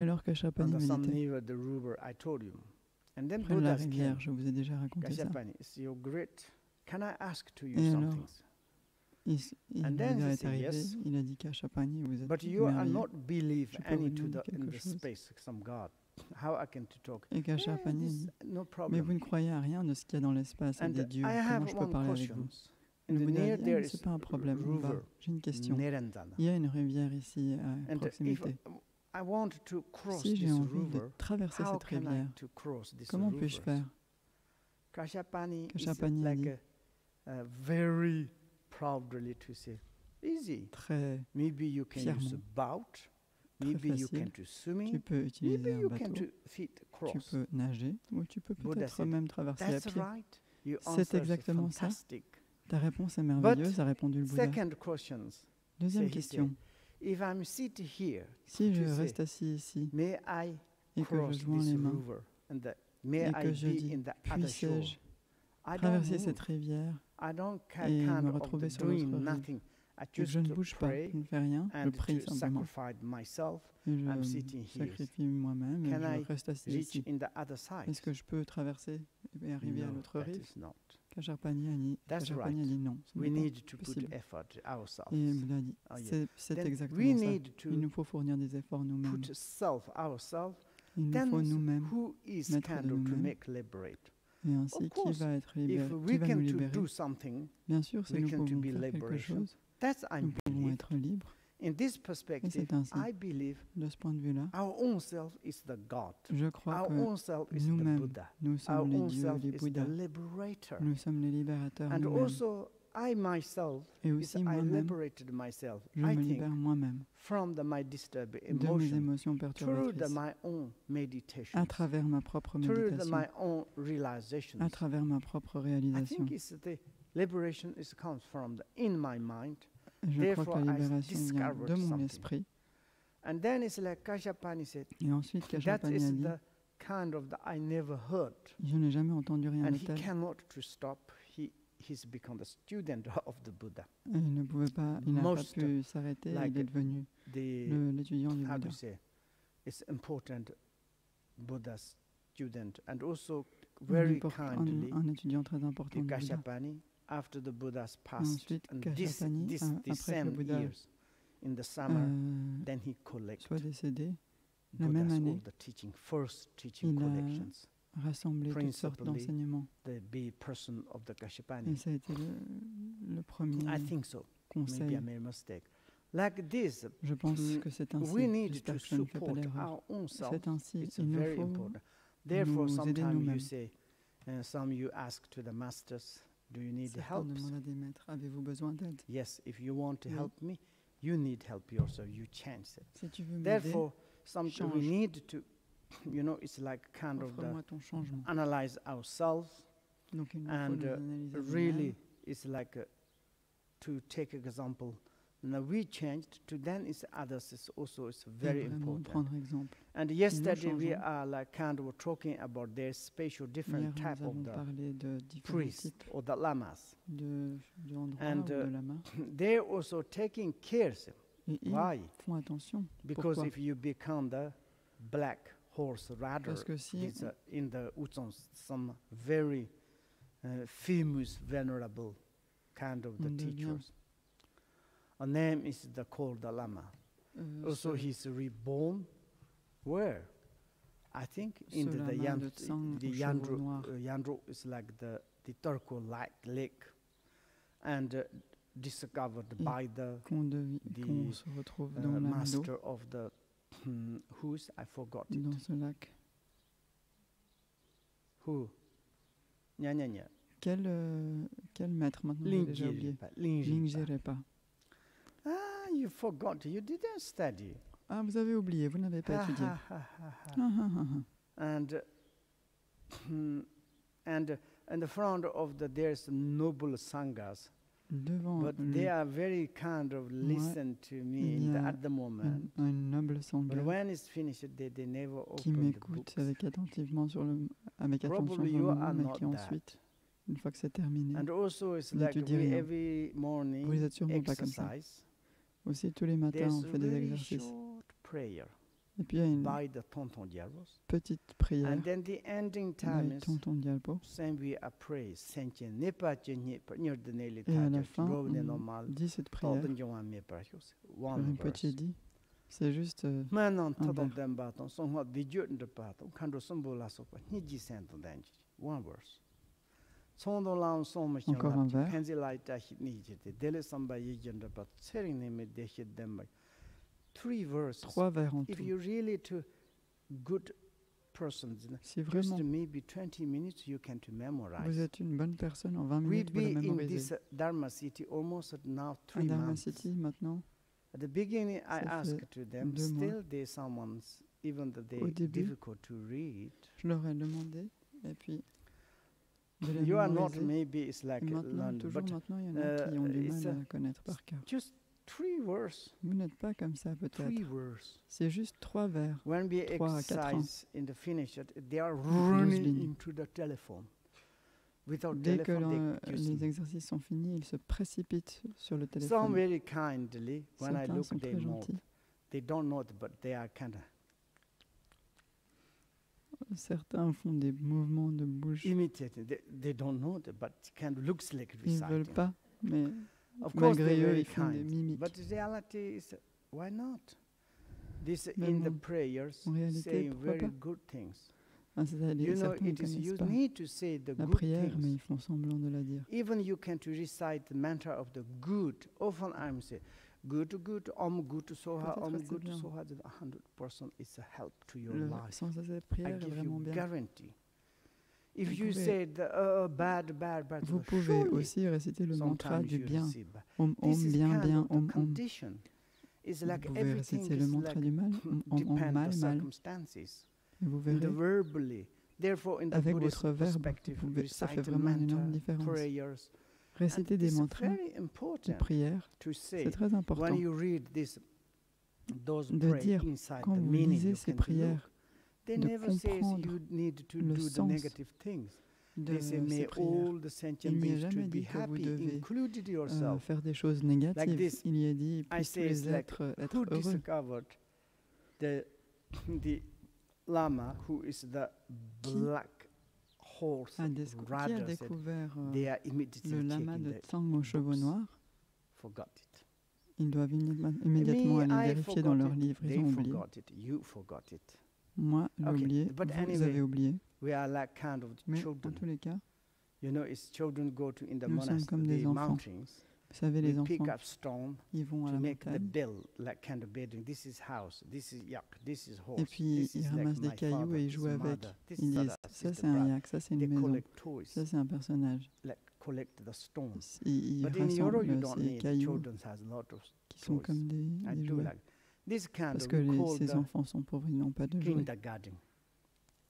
Alors que on Kashapani the some méditait near the river I told you. And then près de la Buddha came. rivière, je vous ai déjà raconté ça. Kashapani, it's your great. Can I ask to you Et some alors, things? And then Bouddha he est said, arrivé, yes. il a dit Kashapani, vous êtes But you are merveilleux. not believe Je peux vous any to demander the in quelque the chose? space some God. How I can to talk? Et Kashapani this, dit, no mais problem. vous ne croyez à rien de ce qu'il y a dans l'espace et And des dieux. I Comment have je peux one parler avec question. vous? In Le the Bouddha near dit, there ce is n'est pas un problème. On va. river, J'ai une question. Nirandana. Il y a une rivière ici à And if proximité. I want to cross Si j'ai this envie de river, traverser how cette can I rivière, to cross this comment river? puis-je faire? Kashapani is Kashapani a like dit, a very proudly to say, easy. très Maybe you can use a fièrement, boat. très Maybe you facile. can do swimming. Tu peux utiliser Maybe un you can bateau, to feet tu cross. peux nager, ou tu peux Buddha peut-être said, même traverser à That's pied. right. Your C'est answer is exactement ça. fantastic. Ta réponse est merveilleuse, a répondu le Bouddha. Second questions. Deuxième he question. said, if I'm sit here, Si je to say, reste assis ici may I et que cross je joins this les mains river and may et I que je be dis, in the other shore? puissais-je I don't traverser move. cette rivière I don't et kind me of retrouver sur doing l'autre rive? nothing. I Et que choose je ne to bouge pas, pray je ne fais rien, je and prie to simplement. sacrifice myself. Et I'm je sitting here. sacrifie moi-même et Can I je reste assis reach ici. in the other side? Est-ce que je peux traverser et arriver à No, l'autre that rive? is not. Kashapani a dit, That's Kashapani a right. dit non, ce We n'est need to pas put possible. effort ourselves. Et Bouddha a dit, Oh, yeah. c'est Then exactement we ça. need to Il nous faut fournir des efforts nous-mêmes. put self ourselves. Il nous Then faut nous-mêmes. who is mettre kind de of to nous-mêmes. make liberate? Et ainsi, Of qui course, va être If libéré, we qui va nous can to libérer? do something, Bien sûr, si we nous can pouvons to be faire quelque liberation. chose, That's I nous pouvons believe. être libres. In this Et perspective, c'est ainsi. I believe De ce point de vue-là, our own self is the God. je crois Our que own self is the nous-mêmes, Buddha. nous Our sommes les own dieux, self les is the Bouddhas. liberator. Nous sommes les libérateurs And nous-mêmes. also, I myself, Et is aussi I moi-même, liberated myself, je I me think, libère moi-même from my disturbed de mes emotion émotions through perturbatrices, my own meditation, à travers ma propre through méditation, my own realization. à travers ma propre I réalisation. think it's the liberation is comes from in my mind. Je crois que Therefore, la I libération vient discovered de mon something. esprit. And then it's like Kashapani said, Et ensuite, that Kashapani is a dit, the kind of the I never heard. je n'ai jamais entendu rien And de he tel. cannot to stop. He's become the student of the Buddha. Et il ne pouvait pas, il n'a pas Most pu s'arrêter, like il est devenu l'étudiant du How Bouddha. to say, it's important Buddha student and also very kindly Un étudiant très important du Bouddha. Kashapani after the Buddha's Et passed ensuite, and Kashapani, this après que le same Bouddha years in the summer, euh, then he collected soit décédé, la même Buddha's année, all the teaching, first teaching il a collections. rassemblé toutes sortes Principally, d'enseignements. The big person of the Et Kashapani. ça a été le premier I think so. Maybe I conseil. made a mistake. Like this, Je pense que c'est ainsi. we need J'espère to que je ne fais pas support d'erreur. our own self. C'est ainsi. It's Il nous very faut important. Therefore, nous aider sometimes you nous-mêmes. say, some you ask to the masters, do you need Certains help? demandent à des maîtres, avez-vous besoin d'aide? Yes, if you want to Oui. help me, you need help yourself. You change it. Si tu veux m'aider, Therefore, sometimes we change. need to, it's like kind of the offre-moi ton changement. analyze ourselves, Donc il nous faut and nous analyser really, nous-mêmes. it's like to take example. Now we changed to then it's others is also it's very Et vraiment important. prendre exemple. And yesterday we changeons. are like kind of talking about their special Hier, different type nous of avons the parlé de différents priests types or the lamas. de endroits And, ou de lama. They're also taking care. Et ils Why? font attention. Because Pourquoi? if you become the black horse rider, Parce que si it's in the Uzon some very famous, venerable kind of the on devient teachers. A name is the called the Lama. Also, he's reborn. Where? I think in ce the lama de Tsang aux chevaux noirs. Yandro is like the turquoise lake, and discovered by the qu'on se retrouve dans la master of the who's I forgot it. Dans ce lac. Who? Nya nya nya. Quel maître maintenant? J'ai déjà oublié. Lingzherepa. Ah, you forgot. You didn't study. Ah, vous avez oublié, vous n'avez pas étudié. And in the front of there's noble sanghas, Devant but they are very kind of listen to me at the moment. un noble sangha But when it's finished, they never qui open the m'écoute books. avec attentivement avec attention sur Probably le you moment, are mais not qui that. ensuite, une fois que c'est terminé, And also, it's Ne like te dis we rien. every morning vous êtes sûrement pas comme ça. exercise. Aussi tous les matins There's on a fait des very exercices. short prayer. Et puis il y a une by the Tonton Gyalpo. petite prière And then the ending time de is Tonton Gyalpo. we are praise senchen nepa chenye pnyer de neli Et à la ta fin, rovne on normal dit cette prière. todon jongwa me precious one Rinpoche verse. dit, c'est juste Manon todon vers. dem ba ton son what the jut de pa ton kando sombola so pa ni ji sen ton danji one verse. Sondo lao so ma chen Encore un la vers. penzi lai ta hit ni jete dele samba yi jende pa sering ne me de hit dem ba. 3 verses. 3 vers en If tout. you really to good persons, Si just vraiment maybe 20 minutes you can to memorize. vous êtes une bonne personne, en 20 We minutes, vous be le in mémorisez. this Dharma city almost now À 3 Dharma months. City, maintenant, At the beginning, I Ça fait asked to them, 2 mois. still there's someone's, even though Au they début, difficult to read. je leur ai demandé, et puis de les You are not mémoriser. maybe it's like Et maintenant, learn, toujours but maintenant, il y en a qui ont du it's mal à connaître par cœur. just 3 verses. Vous n'êtes pas comme ça, 3 peut-être. verses. C'est juste 3 vers. When we 3 à 4 ans. exercise in the finish, they are 12 running lignes. into the telephone. Without Dès que telephone, they les just exercices sont finis, ils se précipitent sur le some téléphone. very kindly when I Certains look sont they très mouth. gentils. They don't know it, but they are kind of Certains font des mouvements de bouche. imitating. They don't know it, but kind of looks like Ils ne veulent reciting. pas, mais Of course, malgré they're eux, very ils font des kind. mimiques. But the reality is, why not? This Même in the en prayers, réalité, saying pourquoi very pas? good things. C'est-à-dire, You know, certains ne it is connaissent you pas need to say the la good prière, mais things. ils font semblant de la dire. Even you can to recite the mantra of the good. Often I'm saying, good, good, soha, Peut-être assez good, bien. soha. 100% is a help to your Le life. sens de cette I prière est give vraiment you bien. guarantee. If Vous you pouvez- say the bad, Vous pouvez surely aussi réciter le mantra sometimes du you bien. receive bad. Om, om, This is bien, kind bien, of the om, om. condition. It's like Vous pouvez everything réciter le is mantra like du mal, om, om, depend mal, the mal. circumstances. Et vous In the verrez, verbally. Therefore, in the avec Buddhist votre verbe, perspective, vous pouvez- ça fait recite vraiment une énorme mantra, différence. prayers. Réciter And des it's mantras, very des important prières, to say c'est très important. when you read this, those De prayers dire, inside quand the vous meaning, lisez you ces can look. prières, They de never say comprendre you need to le do the sens negative things. de They say ces may prières. all the sentient Il n'y est beings to jamais be dit que vous happy, devez included yourself. faire des choses négatives. this, Il y est dit, I puissent tous say it's les like êtres être who heureux. discovered the Lama, who is the black horse Qui a rider, said découvert they are immediately le lama checking de the Tsang aux cheveux books. noirs? Forgot it. Ils doivent immédiatement Me, aller I vérifier dans forgot leurs it. livres. Ils They ont oublié. forgot it. You forgot it. Moi, j'ai Okay, oublié. but Vous anyway, avez oublié. We are like kind of Mais en children. tous les cas, You know, it's children go to in the Nous sommes comme monastery, des the enfants. mountains. vous savez, We les pick enfants, up stone ils vont à to la make the montagne bill, like kind of building. This is house. This is yak. This is horse. et puis this ils is ramassent like des my cailloux father, et ils this jouent is avec. mother, this Ils is disent, Sada, this ça is the c'est un brother. yak, ça c'est They une maison, collect toys, ça c'est un personnage. like collect the stones. Ils But in Euro, you rassemblent don't ces need. cailloux Children has a lot of qui sont toys. comme des I do jouets. like this kind Parce of que we call ces the enfants sont pauvres, ils n'ont pas de jouets. kindergarten.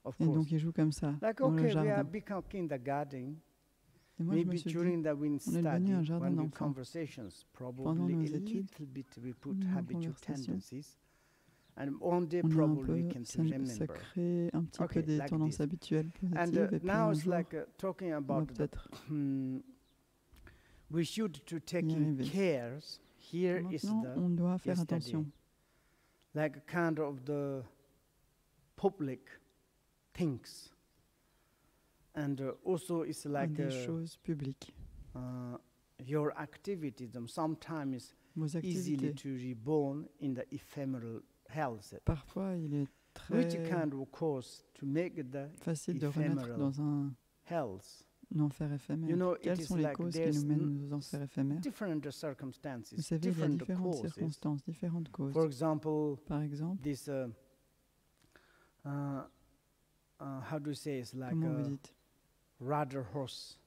Of Et course. donc ils jouent comme ça, Like dans le okay, we are jardin. become kindergarten. Et moi je me Maybe suis dit, during the when on est devenu study, un jardin when we d'enfants. conversations, Pendant probably nos a études, little bit we put nos habitual conversations, tendencies, and one day on a un probably we peu, can ça remember. crée un petit Okay, peu des like tendances this. habituelles And positives. Et puis now un it's jour, like talking on va about the, peut-être we should to y taking arriver. cares. Here is Maintenant, the on doit faire yesterday. attention. like kind of the public things, and also it's À like des choses publiques. your activities sometimes Vos easily activités. to reborn in the ephemeral health, Parfois, il est which très kind of cause to make the facile de renaître ephemeral dans un health enfer éphémère. You know, it Quelles is sont les like causes qui there's nous mènent aux enfers éphémères? different circumstances, Vous savez, il y a different différentes causes. circonstances, différentes causes. For example, Par exemple, this how do you say, it's like comment vous a dites rider horse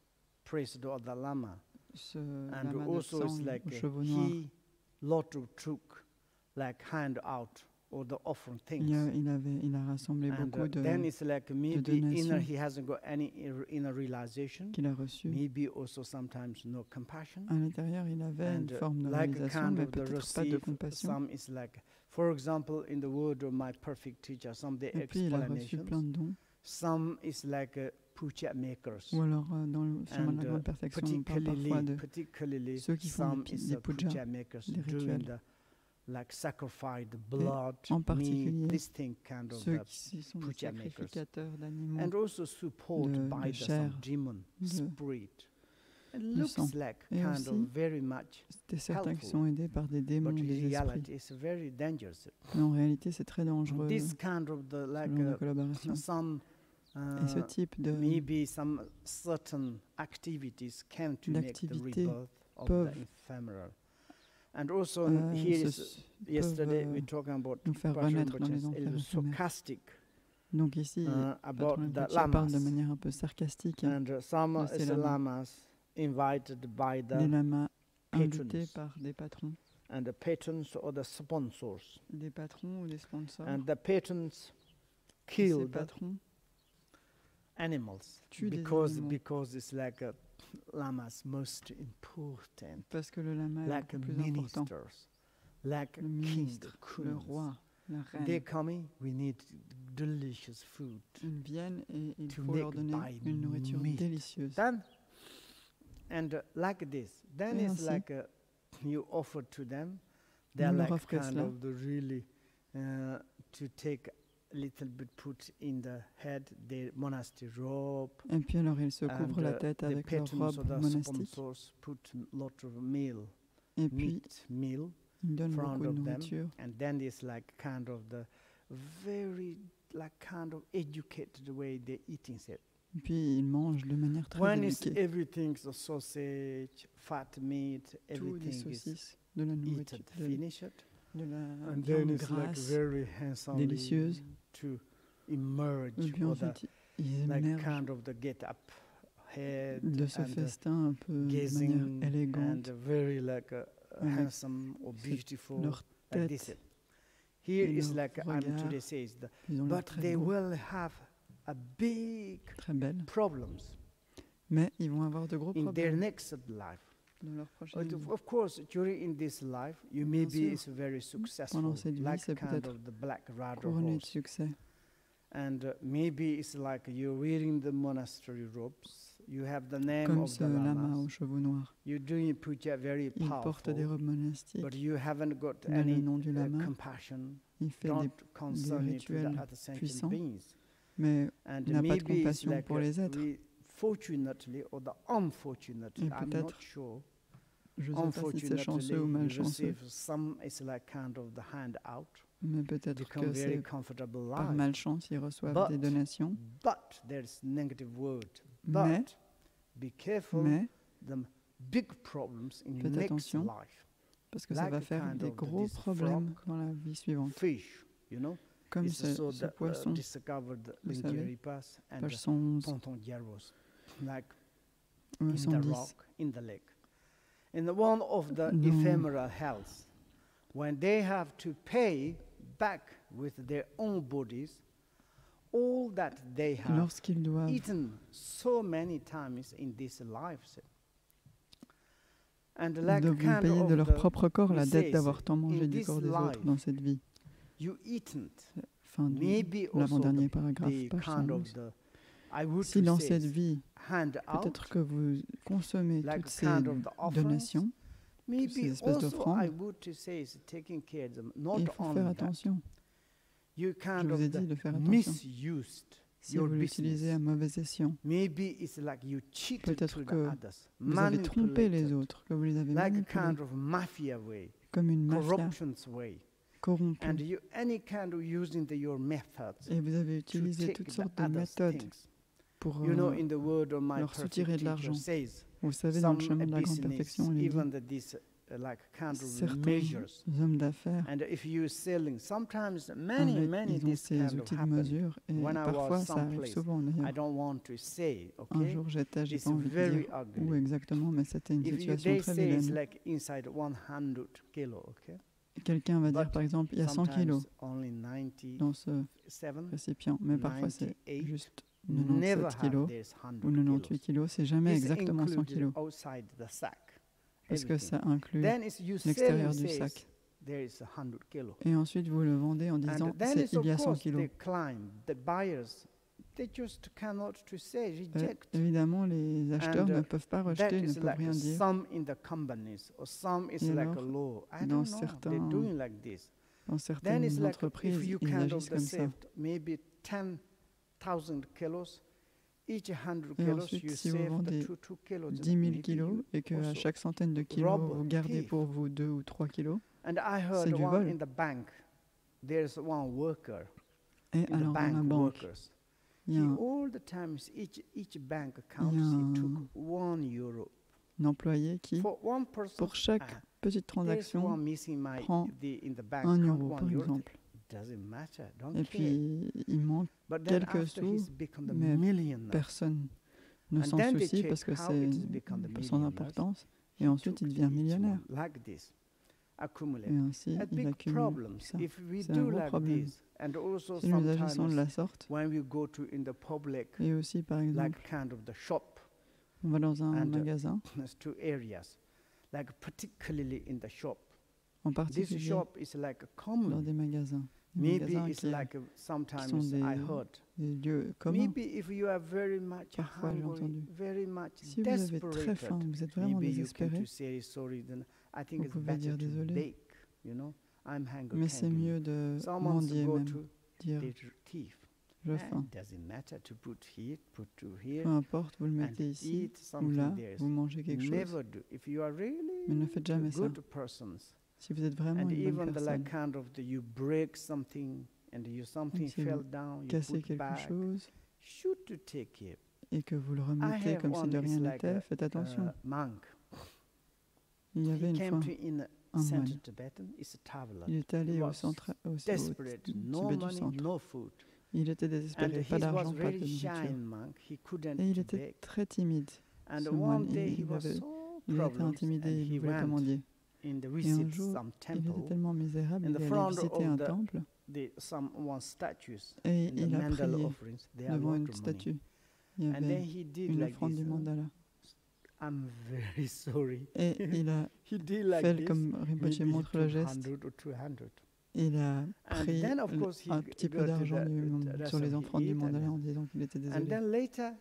praised of the Lama, ce and lama de also it's sang like aux chevaux noirs? he lot of took like hand out or the offering things. Il a rassemblé And beaucoup de then it's like maybe donations inner he hasn't got any inner realization. qu'il a reçues. Maybe also sometimes no compassion. À l'intérieur, il avait une And forme de like réalisation, kind mais of the peut-être pas de receive, compassion. some is like, for example, in the word of my perfect teacher, some the Et puis, il a reçu plein explanations, de dons. some is like puja makers. Ou alors, sur And la grande perfection, on parle parfois de particularly ceux qui font some des is pujas, puja makers des during rituels. the like sacrificed blood, en particulier meat, this thing kind of ceux qui sont des puja makers. sacrificateurs d'animaux, And also support by chair, some demon spirit. It de looks sang. like Et kind of aussi, very much, certains qui helpful, sont aidés par des démons, but in des esprits. reality it's very dangerous. Mais en réalité, c'est très dangereux This kind of the like selon la collaboration. some Et ce type maybe some certain activities came to make the d'activités rebirth of peuvent, the ephemeral. And also here is yesterday we talking about nous faire Passion, renaître which dans les is enfers éphémères. sarcastic. Donc ici, About Patron the Rinpoche parle de lamas. manière un peu sarcastique And some de ces lamas invited by les the lamas invités patrons. par des patrons, and the patrons or the sponsors. des patrons ou des sponsors. And the patrons Ces killed patrons animals tuent des because animaux it's like a lama's most important, parce que le lama est like le plus important. ministers, like Le king, ministre, the le queens. roi, la They reine, coming, we need delicious food. ils viennent et il To faut leur make donner by une nourriture meat. délicieuse. Then, and like this, then Et it's ainsi, like you offer to them. They're on leur like offrait kind cela. of the really to take a little bit, put in the head their monastery robe. Et puis alors ils se couvrent la tête The avec leur patrons robe or the monastique. sponsors put lot of meal, Et puis meat meal, ils donnent front beaucoup de of them, nourriture. and then it's like kind of the very like kind of educated way they're eating it. Et puis ils mangent de manière très When it's éduquée. everything's a sausage, fat meat, Tout des everything is saucisses, de la nourriture, eaten, finished, de la and then viande it's like grasse, very handsomely délicieuse. to emerge Et puis or the, ensuite ils like émergent kind of the get up head de ce and festin un peu de gazing manière élégante. and very like avec handsome or beautiful leur like this. tête Here et is leur like regard. today says, Ils ont l'air but très they beaux, will have a big très belles, problems mais ils vont avoir de gros in their problèmes next life. dans leur prochaine vie. Of course, during in this life, you Bien maybe sûr. is very successful, Pendant cette vie, like c'est kind peut-être of the black rider couronné de horse, succès. and maybe it's like you're wearing the monastery robes. You have the name Comme of ce the lama lamas. aux chevaux noirs. You're doing puja very Il porte des powerful, robes monastiques, but you haven't got donne le any nom du lama. compassion. Il fait Don't des concern it to the rituels other sentient puissants, beings. mais And n'a pas de maybe it's compassion like pour les êtres. fortunately or the unfortunately, Et I'm not peut-être, sure. je ne sais pas si c'est chanceux ou You malchanceux, receive some, it's like kind of the handout, mais peut-être become que very c'est comfortable par life. malchance ils reçoivent But- des donations. But there's negative word. Mais, But be careful. mais, The big problems in faites next attention, life. parce que ça Like va a faire kind des of gros this problèmes frog, dans la vie suivante. Fish, you know. Comme It's so ce the, poisson, discovered vous in savez, Jeripas and page 111, Ponton Jaros, like in the 110. rock, in the lake. In the one of the No. ephemeral hells, when they have to pay back with their own bodies all that they have Lorsqu'ils doivent eaten so many times in this life. And like devront kind payer de of leur the, propre corps la he dette says, d'avoir tant mangé in du this corps des autres life, dans cette vie. you eaten Fin du maybe also l'avant-dernier paragraphe, the page kind of 112. the, I would Si dans say, cette vie, hand out, peut-être que vous consommez like toutes ces kind of the offerings, donations, ces maybe espèces also d'offrandes, I would to say is taking care of them. et Not il faut only faire that, attention. you Je kind vous ai of dit the de faire attention. misused Si your vous l'utilisez à business. mauvais escient, Maybe it's like you cheated peut-être to the que others, vous avez trompé les manipulated, autres, que vous les avez like a manipulés, kind of mafia way, comme une mafia corruption's way, and corrompue. you any kind of using your methods Et vous avez to utilisé take toutes the sortes de others' méthodes things. pour, You know, in the word of my leur perfect soutirer de l'argent. teacher says, vous savez, dans le some chemin de la grande business, perfection, il est dit, even that this like kind of certains measures, hommes d'affaires, and if you selling, sometimes many ils ont this ces kind of outils de happen. mesure, et When I parfois was ça arrive someplace, souvent I d'ailleurs. don't want to say, Un okay? jour j'étais, j'ai It's pas envie de very dire ugly. où exactement, mais c'était une If you, situation they très say it's vilaine. like inside 100 kilo, okay? Quelqu'un va dire But par exemple, il y a 100 sometimes kilos only 97, dans ce récipient, mais parfois c'est 98, juste never 97 have kilos this 100 ou 98 kilos, c'est jamais This exactement 100 included kilos, outside the sack, parce que everything. ça inclut Then it's you l'extérieur selling du says sac. there is 100 kilo. Et ensuite vous le vendez en disant, And then it's il of y a 100 course kilos. they climb, the buyers they just cannot to say, reject. Évidemment, les acheteurs ne peuvent pas rejeter, ne peuvent like rien dire. Some in the companies, or some is Et like alors, a law. I dans don't know. They're doing like this. Dans Then certaines it's like entreprises, if you ils kind agissent of comme ça. saved maybe 10,000 kilos, each 100 Et kilos ensuite, you si vous save vendez the 2 kilos. 10 000 kilos et qu'à chaque centaine de kilos, vous gardez pour vous 2 ou 3 kilos, And I heard c'est du one vol. in the bank, there's one worker Et in alors, the dans la bank banque, workers. il y a All the times, each bank accounts, he took €1. un employé qui, For one person, pour chaque petite there's one transaction, missing prend in the bank 1 account, euro, par €1. exemple. Doesn't matter, don't Et care. puis, il manque But then quelques after he's sous, become the mais millionaire. personne ne And s'en then they soucie check parce que how c'est it has become the sans millionaires. importance. He Et ensuite, took il devient each millionnaire. one like this, accumulate. Et ainsi, A il big accumule problem ça. if we C'est un do gros like problème. this, and also Si nous agissons de sometimes la sorte, when we go to in the public, et aussi, par exemple, like kind of the shop, on va dans un and, magasin, there's two areas, like particularly in the shop. en This particulier shop is like a dans common. des magasins. Des Maybe magasins it's qui like sometimes sont des- I heard. des lieux communs. Maybe if you are very much Parfois, j'ai hungry, entendu. very much Si vous avez très desperate, faim, vous êtes vraiment maybe you can désespéré, to say sorry. Then I think vous it's pouvez better dire to désolé. bake. You know, I'm hungry. mais can c'est you- mieux de Someone mendier go même, to dire the thief. je faim. It doesn't matter to put here, put to here, Peu importe, vous le and mettez ici eat ou something là, there. vous mangez quelque chose. Never do. If you are really Mais ne faites jamais ça. good persons, Si vous êtes vraiment and une bonne even the like personne, kind of you break something and something si fell vous down, you cassez put quelque back. chose Should to take care. et que vous le I remettez have comme si one de is rien like n'était, faites attention. monk. Il y avait He une came fois to in un Central moine. Tibetan. It's a traveler. Il est allé He au was centre, au desperate, no Tibet du money, centre. no food. Il était And désespéré, he pas was d'argent, pas de very shy nourriture. monk. He couldn't Et il to était beg. très timide. And ce one moine, day he il was avait- so Il était problems, intimidé, and il he voulait pas went mendier. in the Et un visit jour, some il était temple. tellement misérable, In il the est allé front visiter of un the- temple Someone statues et in the il a mandala prié offerings. They are devant lot une of money. statue. Il y And then avait he did une like offrande this. du mandala. I'm very sorry. Et il a He did like fait this. comme Rinpoche Maybe he montre le took geste. 100 or 200. Il a And pris then, of course, he un petit peu got d'argent the rest sur les of offrandes he du ate, mandala and en disant qu'il était And désolé. then later,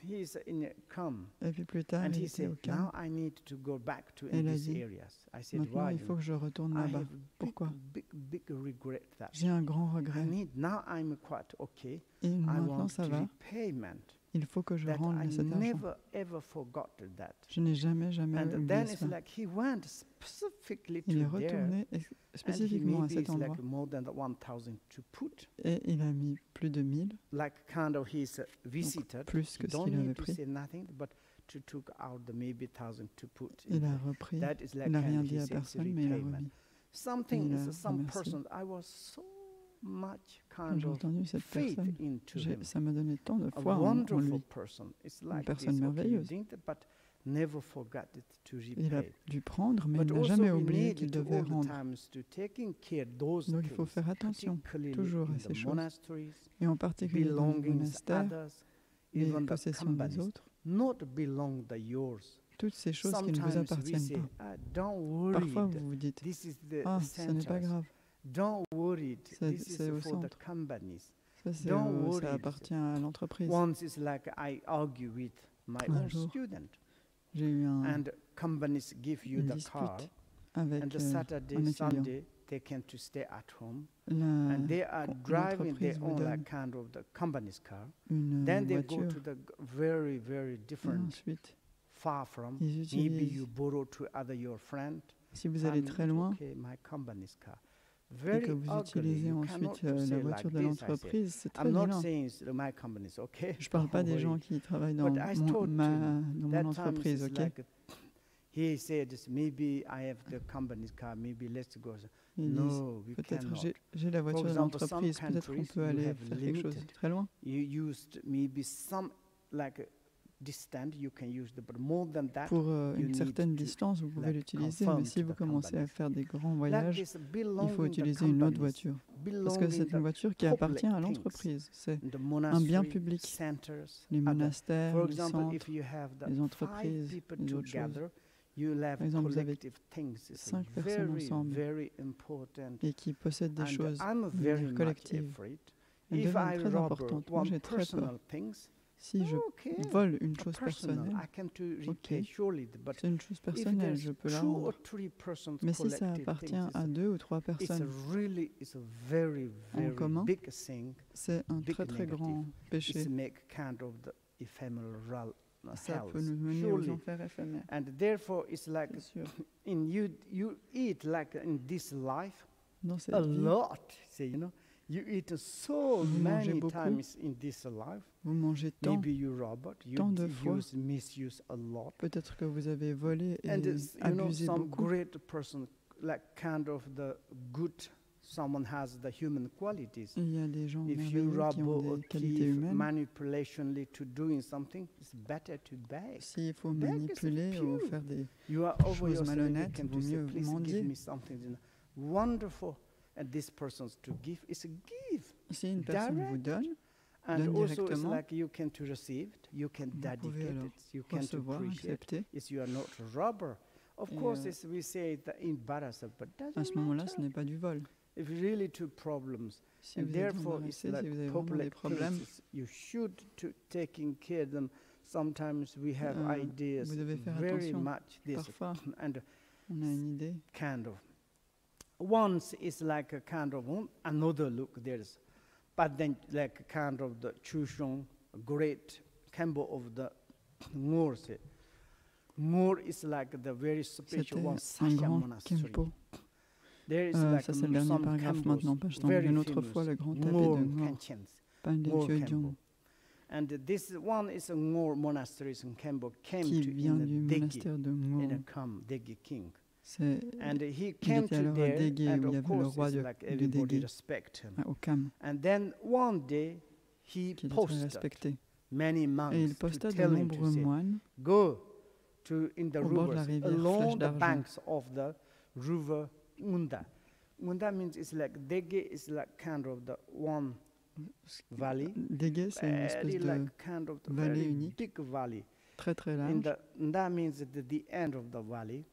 he's in a come. Et puis plus tard, And il he était au said, calme. now I need to go back to Et in il a these dit, areas. I said, Maintenant, why? il faut que je retourne I là-bas. have big, Pourquoi big regret that. J'ai un grand I regret. need, now I'm quite okay. Et I maintenant, want ça to va. repayment. Il faut que je That rende I cet argent. never ever forgot that. Je n'ai jamais And oublié then it's ça. like he went specifically Il est to there. retourné And he spécifiquement à maybe cet it's endroit. like more than the 1,000 to put. Et il a mis plus de 1000, Like kind of he's visited. plus He que ce don't qu'il avait need to pris. say nothing, but to took out the maybe 1,000 to put. Il in a there. repris. That is like Il n'a kind rien of dit he à says personne, mais il a repayment. remis. Something Il a is some remercié. person I was so much Quand kind j'ai of entendu cette faith personne, into him. ça m'a donné tant de A foi en wonderful lui. person. It's like personne this, okay, you merveilleuse. did it, but never forgot it to Il a repay. dû prendre, mais But il n'a also jamais we oublié need qu'il to devait all the rendre. times to taking care those Donc il faut things, faire attention, particularly toujours in à the ces choses. monasteries, Et en particulier dans le belongings monastère, others, les even the possessions des companies, autres, not belong the yours. toutes ces choses qui ne vous Sometimes we appartiennent say, pas. don't worry, Parfois, vous vous dites, this is the ah, ce n'est pas centers. grave, Don't worry, C'est- this c'est au is for the centre. companies. ça, Don't worry. ça appartient à l'entreprise. Once it's like I argue with my Un own jour, student, J'ai eu and companies give you une the dispute car, avec and the un Saturday, étudiant. Sunday, they can to stay at home, La- and they are driving their l'entreprise vous own donne like kind of the company's car. une Then they go voiture to the very, very et different, ensuite, far from. ils Maybe utilisent, you borrow to other your friend. si vous allez très loin Okay, my company's car. et Very que vous ugly. utilisez You ensuite cannot la say voiture de like this, I say. l'entreprise, c'est très I'm not vilain. saying it's my company's okay. Je ne parle pas Don't des gens worry. qui travaillent dans, But I mon, told ma, him dans that mon time entreprise, it's ok? like he said, maybe I have the company's car, maybe let's go. Ils disent, No, we peut-être cannot. j'ai la voiture de example, some l'entreprise, peut-être qu'on countries, peut you aller have faire quelque chose limited. très loin. You used maybe some like distant you can use the, but more than that. Pour you une need certaine to, distance, vous pouvez like, l'utiliser, confirm mais si to vous the commencez à companies. faire des grands Like voyages, this, il belonging faut the utiliser une autre companies, voiture. Parce que belonging c'est the une voiture qui public appartient à things, l'entreprise. C'est the un bien monastery public. centers, Les other. monastères, For les example, centres, if you have the les 5 entreprises, people les autres choses. together, you'll have Par exemple, vous avez collective things. It's 5 personnes very, ensemble very important. et qui possèdent des And choses I'm de very manière much collective. afraid Elle devient très importante. Moi, j'ai très peur. Si je vole une chose personnelle, ok, c'est une chose personnelle, je peux la rendre. Mais si ça appartient à 2 ou 3 personnes en commun, c'est un très très grand péché. Ça peut nous mener aux enfers éphémères. And therefore, it's like you eat like in this life a lot. Say, you eat so many times in this life. Vous mangez Maybe you rob it. tant de fois. Misuse a lot. Peut-être que vous avez volé et abusé some beaucoup. Great person, like kind of the good. Someone has the human qualities. Il y a des gens If you rob qui ont or des qualités humaines. manipulationally to doing something, it's better to beg. S'il faut manipuler ou faire des choses malhonnêtes, il vaut mieux mendier. Wonderful, and this person's to give is a give. Si une personne vous donne also it's like you can to receive it, you can dedicate it, you can to recevoir, appreciate accepter. it. You are not a robber. Of course, we say that embarrassed, but à ce moment-là, ce n'est pas du vol. If really two problems, si and therefore it's like public things, you should to taking care of them. Sometimes we have ideas very much this and on a une idée. Kind of. Once it's like a kind of another look there's, but then like a kind of the Chushong, great Kempo of the Moors. Moor is like the very special one, Sasha Monastery. Ça c'est le dernier paragraphe maintenant, page 100. Une autre fois, le grand abbé de Ngor, and this one is a Ngor monastery in Kempo, came qui to vient du monastère de Ngor. Degi king. And he came to there, and of course it's like everybody respect him. And then one day he posted many monks to tell him to say, go to in the rivers along the banks of the river Unda. Unda means it's like Dege is like kind of the one valley. Dege, c'est une espèce de kind of vallée unique, big valley. Très très large. That means at the end of the valley,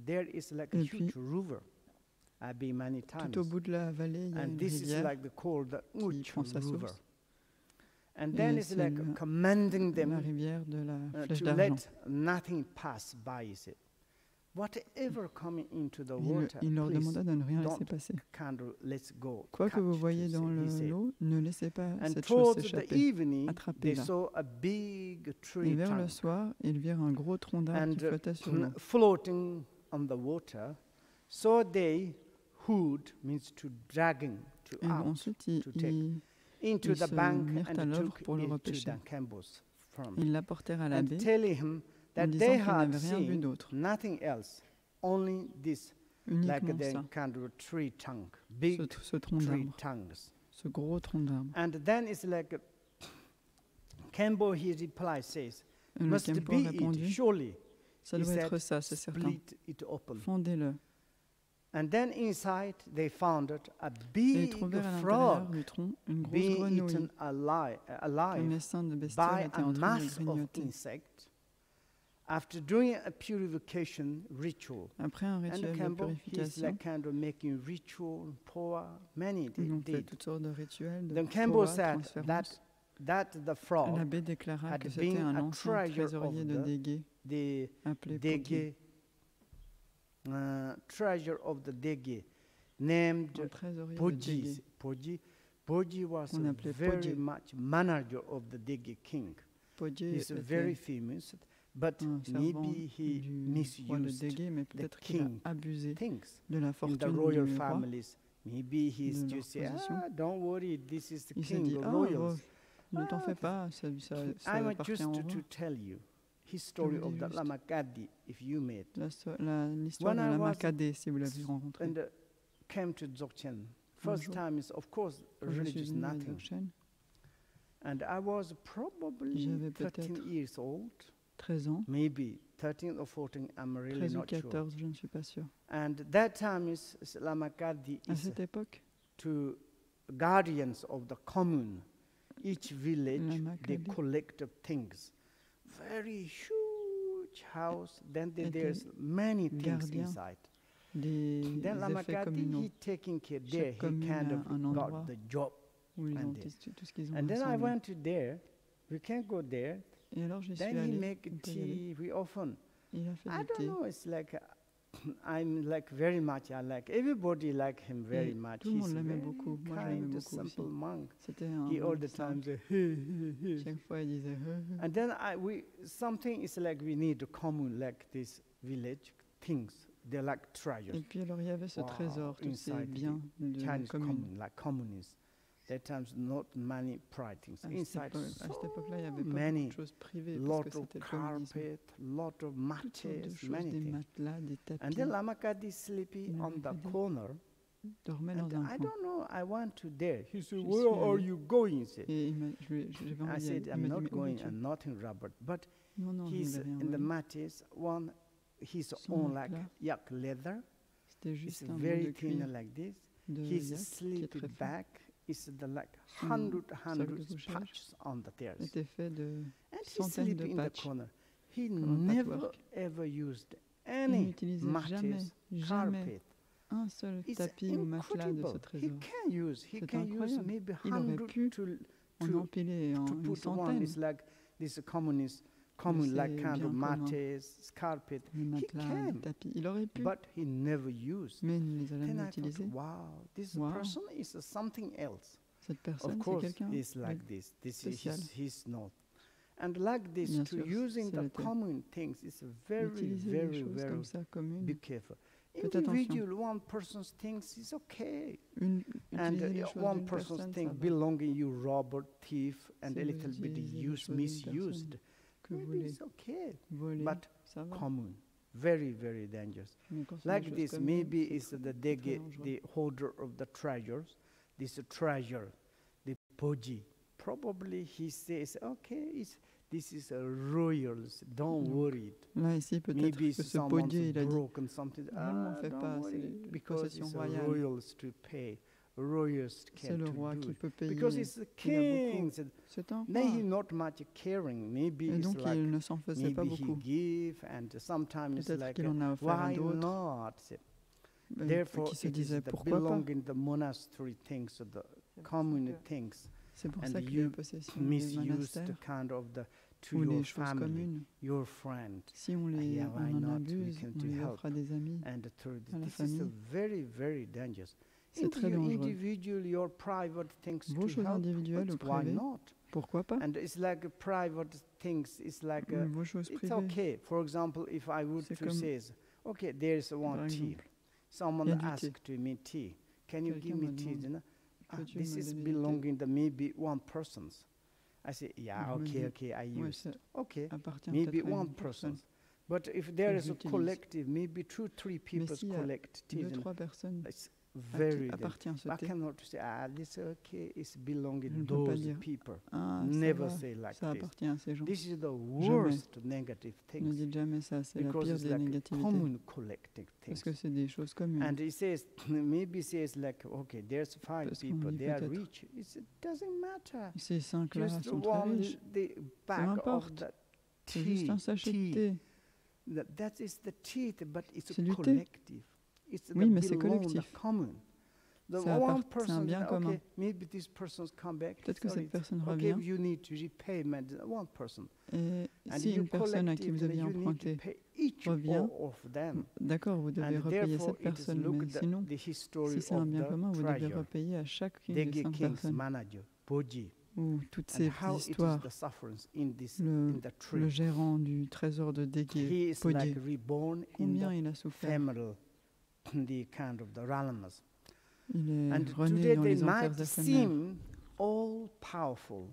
there is like a huge river. I've been many times. Tout au bout de la vallée, il y a une rivière is like called the qui prend sa river. source. And then it's like commanding them la rivière de la flèche to let nothing pass by. Is it? Whatever coming into the water, il leur demanda de ne rien laisser passer. Quoi que vous voyez dans l'eau, ne laissez pas cette chose s'échapper. Attrapez-la. Et vers le soir, ils virent un gros tronc d'arbre qui flottait sur l'eau. Floating on the water, so they hood means to dragging to out, ensuite, ils into the bank mirent à and l'œuvre took pour le it to repêcher. Ils l'apportèrent à l'abbé that en disant they qu'ils had n'avaient rien vu seen d'autre. nothing else, only this, like the kind of tree trunk, big ce tronc tree d'arbre, trunks. ce gros tronc d'arbre. And then it's like Kempo, he replies, says, must Kempo be répondit, it, surely. Ça doit être ça, c'est certain. Split it open. Fondez-le. And then inside they found it a Et ils big trouvèrent à l'intérieur frog du tronc une grosse being grenouille eaten alive qu'un essaim de bestiole by était a en train de mass of grignoter. insects. After doing a purification ritual, Après un and rituel de Kempo, he's purification, like kind of making ritual, pour many ils ont fait did. toutes sortes de rituels, de Then Kempo Torah, said transférence. that the frog L'abbé déclara had que c'était been un a ancien treasure trésorier of de Dege, the appelé Pogi, Dege, treasure of the Dege, named un trésorier de Poji. Dege. Poji was On a appelait very Poji. much manager of the Dege king. Pogi He's était very famous, but un servant maybe he du roi de misused Dege, mais peut-être qu'il king a abusé things de la in the fortune royal du roi. families. Maybe he's de leur just say, position. don't worry, this is the Il s'est king dit, of ah, royals. ne t'en fais pas, ça I want appartient just au to roi. tell you his story vous of dis the juste. Lama Kadi, if you met. L'histoire de When I Lama was Kadé, si vous l'avez rencontré. And came to Dzogchen. First jour, time is, of course, Quand je suis religious venu à nothing. Dzogchen, And I was probably J'avais 13 peut-être years old, 13 ans, maybe 13 or 14, I'm really 13 ou not sure. 14, je ne suis pas sûre. And that time is Lama Kadi À is cette époque, to guardians of the commune. Each village, Lama they Kadi collect things. Very huge house. Then était there's many things gardien inside. des Then Lama effets Kadi, communaux. he taking care there. He commune kind a of un endroit got the job. où ils ont tout ce qu'ils ont And then I rassemblé. went to there. We can't go there. Et alors j'y suis Then he allée. make tea. We often. Il a fait I du don't thé. know. It's like I'm like very much. I like everybody like him very much. Tout le monde He's l'aimait very beaucoup. Moi, je l'aimais kind, beaucoup aussi. simple monk. C'était un He all the monk time simple. say, Chaque fois, il disait. And then something is like we need to common like this village things. They're like treasures. Et puis alors il y avait ce trésor, tous ces inside biens de la Chinese commune. commune, like communists. That times not many private things. Inside À cette époque-là, il n'y avait pas many, beaucoup de choses privées parce que lot of c'était le communisme. carpet, lot of Toutes sortes de matches, choses, many des things. matelas, des And tapis. then Lamakadi sleepy on the Lamakadi corner. dormait And dans un I coin. don't know, I want to there. He said, J'y where suis are allée. you going? He said. Et j'avais I envie d'y said, aller. I'm Il m'a not dit, mais où going vas-tu? and not in Robert. But Non, non, je he's voulais rien. in the Oui. matches, one, his Son own like matelas. yak leather. C'était It's juste un bout very de thin cuir like this. de His yak qui est sleeping très fin. bag is the like Son hundred sac de couchage patches on the stairs. était fait de And he's centaines de sleeping in the patchs. corner. He comme un never patchwork. ever used Il any n'utilisait jamais, matches, jamais carpet. un seul It's tapis ou matelas de ce incredible. He trésor. can use. He C'est can use incroyable. maybe Il aurait 100 pu en to empiler en une put one. centaine. It's like this communist, common like ces kind biens of communs. matches, carpet. Les matelas, les can, tapis. Il aurait pu, but he never used. mais il ne les a Then jamais I thought, utilisés. wow, this Wow. person is something else. Cette Of personne, c'est course, quelqu'un it's de like this. This is spécial. his not. And like this, Bien to sûr, using c'est the le thé. common things is very, Utiliser very, des choses very comme ça communes. be careful. Faites attention. Individual, one person's things is okay. Utiliser les choses One d'une person's personne, thing ça va. belonging you robber, thief, and Si a vous little bit utilisez les used, choses d'une misused. personne que vous Maybe les it's okay, volez, but ça va. common, very, very dangerous. Mais quand c'est Like des choses this, communes, maybe c'est it's très- the très dege, dangereux. the holder of the treasures, this treasure, the Poji. Probably he says, okay, this is a royals, don't Donc, worry. Là, ici, peut-être Maybe que ce someone's podier, il a dit, broken something. je ne m'en fais Don't pas, c'est worry, les because possessions it's royales. royals to pay. Royals C'est can le to roi do qui it. peut payer. Because it's the Il a king. beaucoup. C'est un Then he's roi. not much caring. Maybe Et it's donc, like il ne s'en faisait pas maybe he beaucoup. give and sometimes it's Peut-être like qu'il en a offert à why d'autres. not? Mais Therefore, qui se it is disait the pourquoi pas. belonging the monastery things, the common things, C'est pour and ça que you les possessions des misuse the monastères kind of the to ou your les choses family, communes, your friend, si on les yeah, why on en not? We abuse, can on to les help. offre à des amis, And through à la this is a famille. very, very dangerous. C'est très dangereux. Individual, your private things Vos to choses help, individuelles but ou why privées, not? pourquoi pas? And it's like a private things. It's like a, Vos choses it's privées. okay. For example, if I would C'est to comme- says, okay, there's one Par tea. exemple, Someone il y a du asked to me tea. Can you give Quelqu'un me me tea? demande, You know? peux-tu This me is donner du thé? belonging to maybe one person's. I say, yeah, Je me okay, dis, okay, I ouais, use. ça Okay, appartient maybe peut-être à one une personne. person. But if there is a j'utilise. collective, maybe 2, 3 people s'il y a collect tea. Deux, you know, trois personnes it's à qui very dangerous. appartient ce I thé. cannot say, this okay, it's Je belonging ne peux pas those dire, people. Ah, Never ça va, say like ça this. appartient à ces gens. This is the worst negative Ne things dites jamais ça, c'est la because pire it's des like négativités. common collective Parce things. que c'est des choses communes. And he says, maybe says like, okay, there's 5 Parce qu'on people, dit they are peut-être. rich. It doesn't matter. Ces cinq-là Just sont très one, riches. the back of m'importe. the C'est juste un sachet de tea. thé. That is the teeth, but it's C'est du thé. collective. It's Oui, the mais c'est belong, the collectif. common. The Ça one c'est un person, bien okay, commun. maybe this person's come back. Peut-être que sorry, cette personne okay, revient. you need to repayment one person. Et And si you une personne à qui vous collectively, aviez you need to emprunté pay each revient, all of them. d'accord, vous devez And repayer therefore, cette it is personne, look mais sinon, the history si c'est un of bien the commun, vous devez treasure. repayer à chacune des Dege 5 King's personnes. manager, Boji, Ou toutes and ces how it is histoires. the sufferance in this Le, in the tree. le gérant du trésor de He Dégué, is like Podier, reborn in combien the il a souffert. ephemeral, the kind of the realms. Il est And rené today dans they les enfers might éphémères. seem all powerful,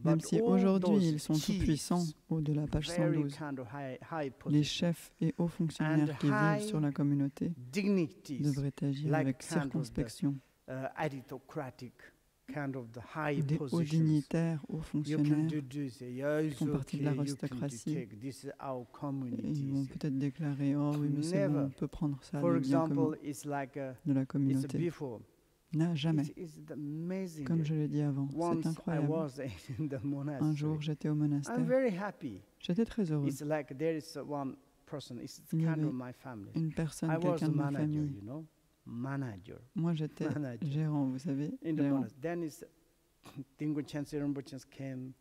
Même but si all aujourd'hui those ils sont tout chiefs, puissants, au de la page very 112, kind of high les position, chefs et hauts fonctionnaires and qui vivent high sur la communauté dignities, devraient agir like avec kind of the, circonspection. aristocratic kind of the high Des hauts positions. dignitaires, hauts You can fonctionnaires, do say, yeah, it's font partie de okay, you can l'aristocratie. take, this is our et ils community. vont peut-être déclarer « Oh oui, mais c'est bon, Never. on peut prendre ça, For les biens communs example, it's like de la it's communauté. before. » Non, jamais. It's amazing. Comme je l'ai dit avant, Once c'est I incroyable. was in the Un monastery. jour, j'étais au I'm monastère. very happy. J'étais très heureux. It's like there is one person. It's Il y kind avait of my family. une personne, I was quelqu'un the de ma manager, famille. you know, manager. Moi, j'étais Manager. gérant, vous savez. In the gérant. monastery. Then it's Dingo Chense Rinpoche came,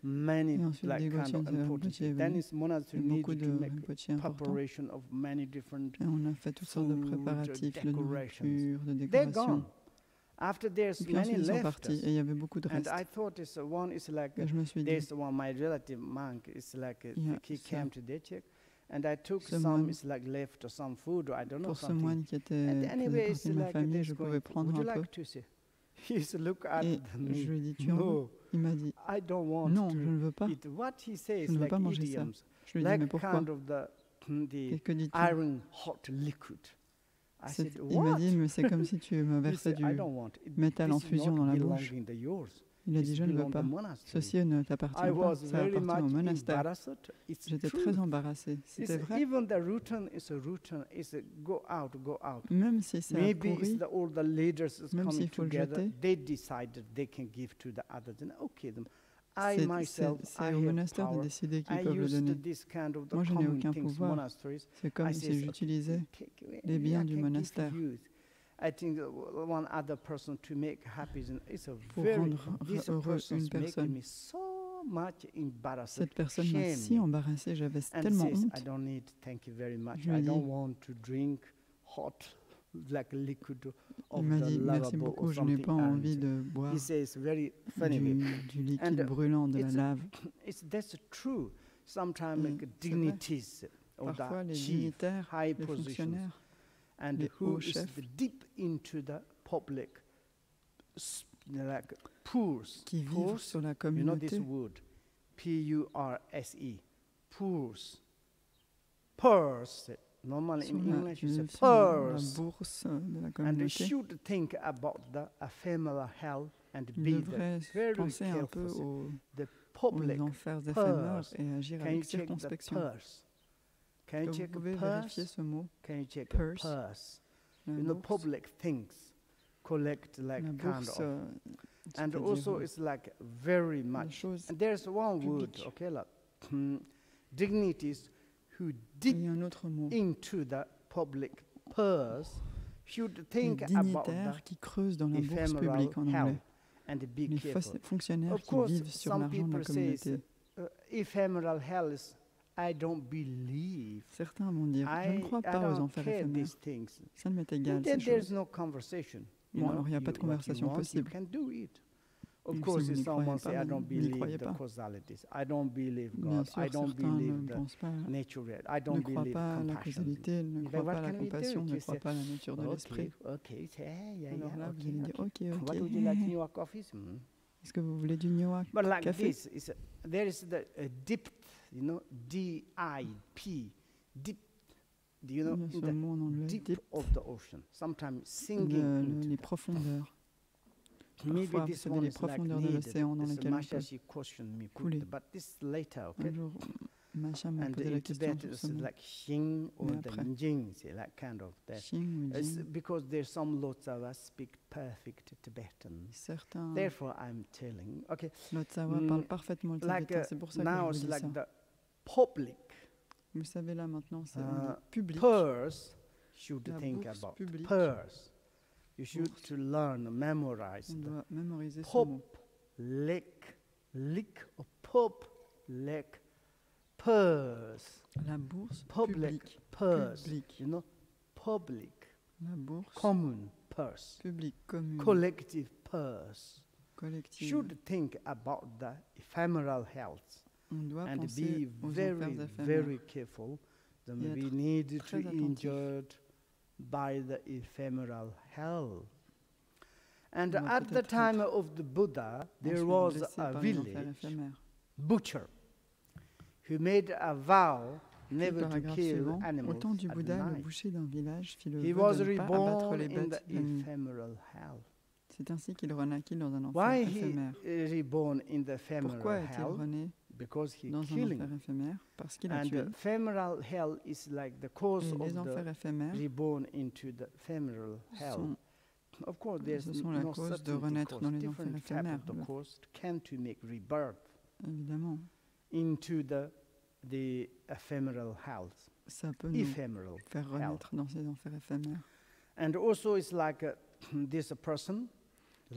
many like kind of important. Then this monastery needed to make preparation of many different food, decoration. They're gone. After there's many left us. And I thought this one is like, there's one, my relative monk, is like, he came to Dechek. And I took some, it's like left or some food, or I don't know something. And anyway, it's like this going, would you like to see? He said, look at me. No, I don't want to eat. What he says, like idioms, like kind of the iron hot liquid. I said, il m'a dit, mais c'est comme si tu me versais du métal en fusion dans la bouche. Il a dit, je ne veux pas. Ceci ne t'appartient pas, ça appartient au monastère. J'étais très embarrassé. C'était vrai. Même si c'est pourri, même s'il faut le jeter, c'est au monastère de décider qui peuvent le donner. Moi, je n'ai aucun pouvoir. C'est comme si j'utilisais les biens du monastère. Pour rendre heureux une personne. Cette personne m'a si embarrassé, j'avais tellement honte. Je lui ai dit, il m'a dit, merci beaucoup, je n'ai pas envie de boire du liquide brûlant, de la lave. Parfois, les dignitaires, les fonctionnaires, les hauts chefs, qui vivent sur la communauté, P-U-R-S-E, purse, purse. Normally in English, you say purse. And they should think about the ephemeral hell and be very careful. The public purse. Can you check the purse? Can you check the purse? Can you check the purse? You know, public things collect like kind of. And also it's like very much. And there's one word, okay, like dignities who dig into the public purse should think about the ephemeral hell and be careful. Of course, some people say ephemeral hell is, I don't believe. Certains vont dire, je ne crois pas aux enfers éphémères. Ça ne m'est égal, ces choses. Bon, alors il n'y a pas de conversation possible. Of course, if someone says, I don't believe the causalities, I don't believe God, I don't believe the nature, I don't believe compassion. Ne croient pas à la compassion, ne croient pas à la nature de l'esprit. Alors là, vous allez dire, ok. What would you like Nyowa coffee? Est-ce que vous voulez du Nyowa café? But like this, there is the depth, you know, D-I-P, deep, you know, the deep of the ocean. Sometimes sinking les profondeurs. Parfois, vous savez, les profondeurs de l'océan dans lesquelles on peut couler. Un jour, Masha m'a posé la question sur ce mot. Xing or the Njing, like kind of that. Because there's some Lotsawa speak perfect Tibetan. Certains Therefore, I'm telling. Okay. Lotsawa parle parfaitement le tibétain. C'est pour ça que je vous dis ça. The public. Vous savez là maintenant, c'est le public. Purse should think about purse. You should to learn, memorize the pop, lick, or pop, lick, purse. La bourse public, purse. Public. You know, public. La bourse. Common purse. Public, commune. Collective purse. Collective. Should think about the ephemeral health. On doit and penser be aux very careful. Then we need to injure by the ephemeral hell. And at the time of the Buddha, there was a village butcher who made a vow never to kill animals. Au temps du Bouddha, le boucher d'un village fit le vœu de ne pas abattre les bêtes la nuit. C'est ainsi qu'il renaquit dans un enfer éphémère. Pourquoi est-il rené dans un enfer éphémère? Parce qu'il a tué. Et les enfers éphémères ce sont la cause de renaître dans les enfers éphémères. Évidemment. Ça peut nous faire renaître dans ces enfers éphémères. And also it's like this person,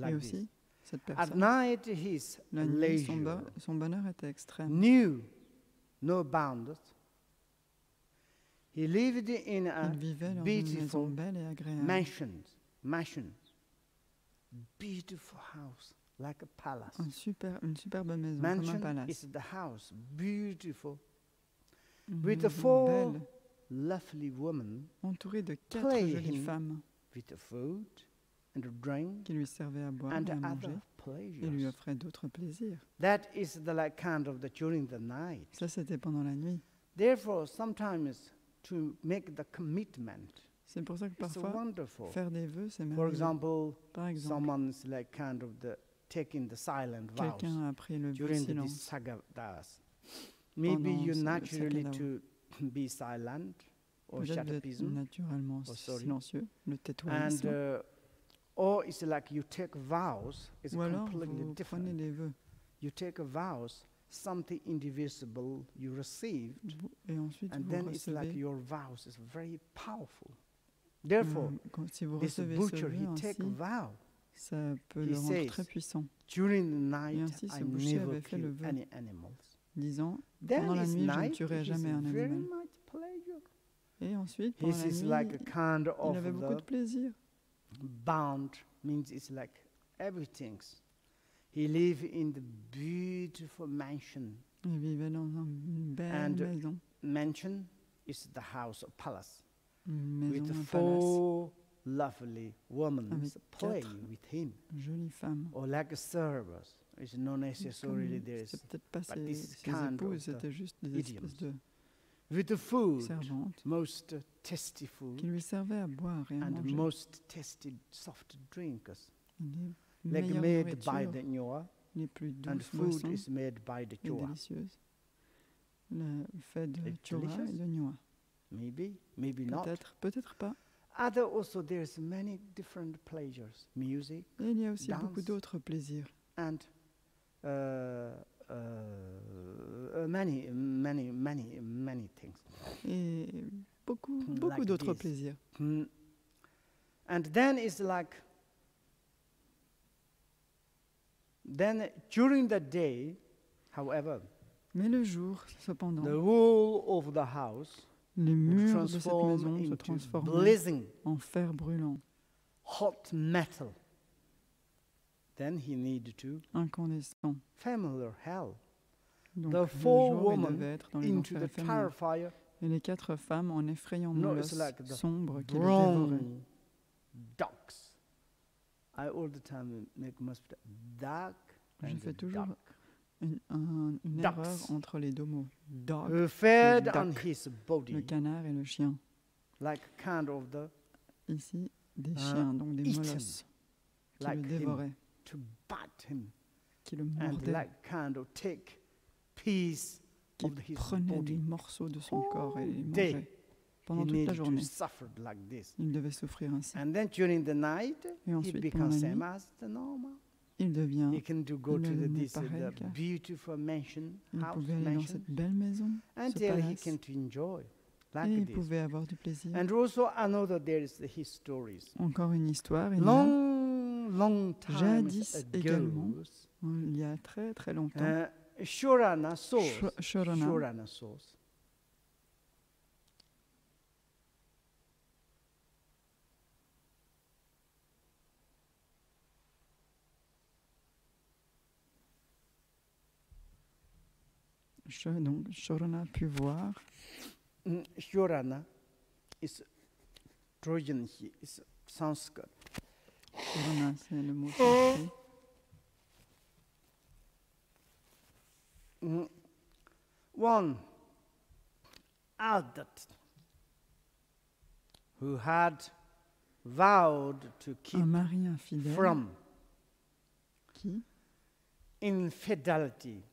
Et aussi, cette personne. At night, his La nuit, son bonheur était extrême. Knew no bounds. He lived in a Il vivait dans une maison belle et agréable. Mansion. Beautiful house, like a palace. Une superbe maison, comme un palace. Is the house, beautiful. Une with maison four belle, lovely women, entourée de 4 jolies femmes with food and drink qui lui servaient à boire et à manger et lui offraient d'autres plaisirs. That is the kind of during the night. Ça, c'était pendant la nuit. Therefore, sometimes to make the commitment. C'est pour ça que parfois, faire des vœux, c'est merveilleux. Par exemple, someone's like kind of taking the silent vows. Quelqu'un a pris le during silence. The Sagadas. Maybe you naturally to be silent or shatapism. Naturellement silencieux, le tétoilisme. And or it's like you take vows. It's ou alors, completely vous different. Prenez des vœux. You take a vows, something indivisible you received, et ensuite and vous then recevez, it's like your vows is very powerful. Therefore, si vous this butcher, he take vow. Ça peut le rendre très puissant. During the night, et ainsi, ce I boucher never avait fait le vœu, any animals. disant, pendant la nuit, je ne tuerai jamais un animal. Et ensuite, pendant la nuit, like il avait beaucoup de plaisir. Bound means it's like everything. He lived in the beautiful mansion. Il vivait dans une belle maison. Mansion is the house or palace. Une maison, with un four lovely women play with him. Jolies femmes. Or like servers. It's not necessarily there is. Peut-être pas ses épouses, c'était juste des espèces de with the food, servantes most tasty food, qui lui servaient à boire et à and manger. Most tasty soft drinks. Les like made by the Nyoa, les plus douces and food is made by the Chua. Délicieuses. Le fait de Chua et de Nyoa. Maybe not. Peut-être pas. Other also there's many different pleasures, music. Et il y a aussi dance, beaucoup d'autres plaisirs. And many things. Et beaucoup like d'autres plaisirs. And then it's like, then during the day, however, mais le jour, cependant, the wall of the house, les murs de cette maison se transforment en fer brûlant, hot metal. Then he needed to incandescent. Familiar hell. Donc, the four women devait être dans les into the terrifier. Et les 4 femmes en effrayant molosse sombre qui le dévoraient. Ducks. I all the time make most duck. Je fais toujours une erreur entre les deux mots. Dog, fed on his body. Le canard et le chien. Like kind of the ici des chiens, donc des molosses qui le dévoraient. To bite him. Qui le mordaient. And like kind of take piece qui prenait des morceaux de son corps et les mangeait. Pendant toute la journée, il devait souffrir ainsi. Et ensuite, pendant la nuit, il devient pareil, car il pouvait aller dans cette belle maison, ce palace, et il pouvait avoir du plaisir. Encore une histoire, il y a jadis également, il y a très très longtemps, Shorana source. Donc Shorana a pu voir. Shorana is Trojan, is Sanskrit. Shorana, c'est le mot sanskrit. One adult who had vowed to keep from infidelity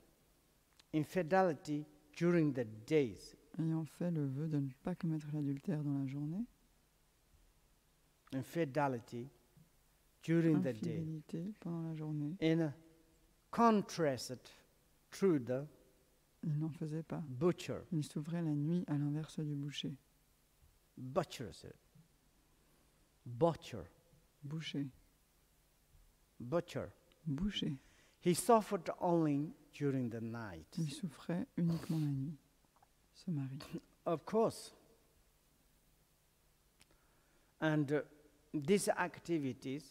during the days. Ayant fait le vœu de ne pas commettre l'adultère dans la journée. Infidelity during the day. Pendant la journée. In contrast to the il n'en faisait pas. Butcher. Il s'ouvrait la nuit à l'inverse du boucher. Butcher. Boucher. Butcher. bouché. He suffered only during the night. Il souffrait uniquement la nuit, ce mari. Of course. And these activities,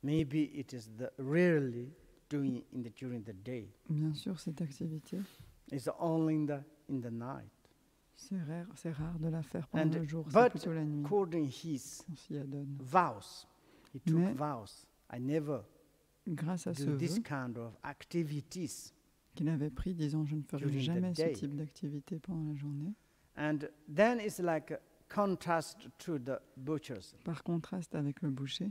maybe it is rarely doing during the day. Bien sûr, cette activité. It's only in the night. C'est rare de la faire pendant le jour, c'est plutôt la nuit. According his vows, he took vows. I never grâce à do this kind of activities qu'il avait pris, disant je ne ferai jamais ce type d'activité pendant la journée. And then it's like a contrast to the butchers. Par contraste avec le boucher.